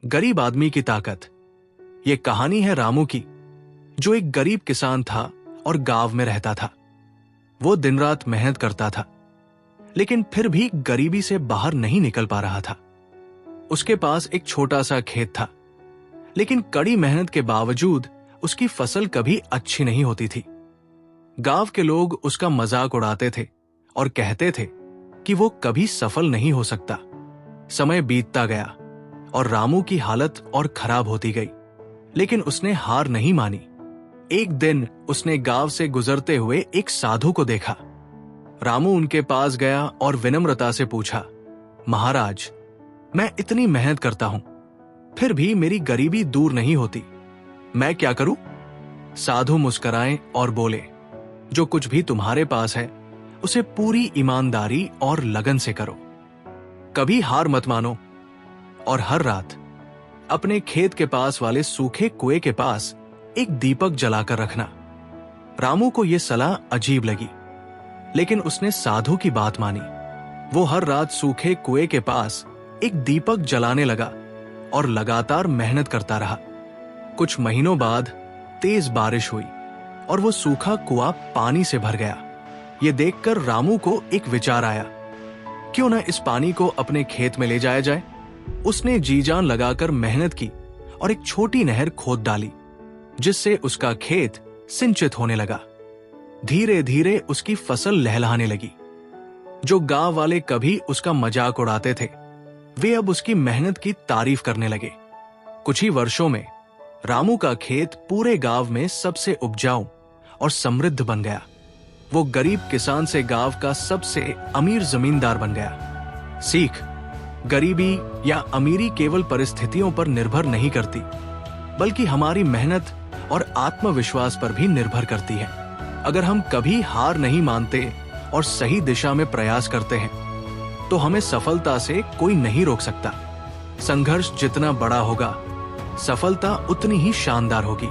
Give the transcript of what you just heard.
गरीब आदमी की ताकत। ये कहानी है रामू की, जो एक गरीब किसान था और गांव में रहता था। वो दिन रात मेहनत करता था, लेकिन फिर भी गरीबी से बाहर नहीं निकल पा रहा था। उसके पास एक छोटा सा खेत था, लेकिन कड़ी मेहनत के बावजूद उसकी फसल कभी अच्छी नहीं होती थी। गांव के लोग उसका मजाक उड़ाते थे और कहते थे कि वो कभी सफल नहीं हो सकता। समय बीतता गया और रामू की हालत और खराब होती गई, लेकिन उसने हार नहीं मानी। एक दिन उसने गांव से गुजरते हुए एक साधु को देखा। रामू उनके पास गया और विनम्रता से पूछा, महाराज, मैं इतनी मेहनत करता हूं, फिर भी मेरी गरीबी दूर नहीं होती। मैं क्या करूं? साधु मुस्कुराए और बोले, जो कुछ भी तुम्हारे पास है उसे पूरी ईमानदारी और लगन से करो। कभी हार मत मानो और हर रात अपने खेत के पास वाले सूखे कुएं के पास एक दीपक जलाकर रखना। रामू को यह सलाह अजीब लगी, लेकिन उसने साधु की बात मानी। वो हर रात सूखे कुएं के पास एक दीपक जलाने लगा और लगातार मेहनत करता रहा। कुछ महीनों बाद तेज बारिश हुई और वो सूखा कुआं पानी से भर गया। ये देखकर रामू को एक विचार आया, क्यों न इस पानी को अपने खेत में ले जाया जाए। उसने जी जान लगाकर मेहनत की और एक छोटी नहर खोद डाली, जिससे उसका खेत सिंचित होने लगा। धीरे धीरे उसकी फसल लहलहाने लगी। जो गांव वाले कभी उसका मजाक उड़ाते थे, वे अब उसकी मेहनत की तारीफ करने लगे। कुछ ही वर्षों में रामू का खेत पूरे गांव में सबसे उपजाऊ और समृद्ध बन गया। वो गरीब किसान से गांव का सबसे अमीर जमींदार बन गया। सीख, गरीबी या अमीरी केवल परिस्थितियों पर निर्भर नहीं करती, बल्कि हमारी मेहनत और आत्मविश्वास पर भी निर्भर करती है। अगर हम कभी हार नहीं मानते और सही दिशा में प्रयास करते हैं, तो हमें सफलता से कोई नहीं रोक सकता। संघर्ष जितना बड़ा होगा, सफलता उतनी ही शानदार होगी।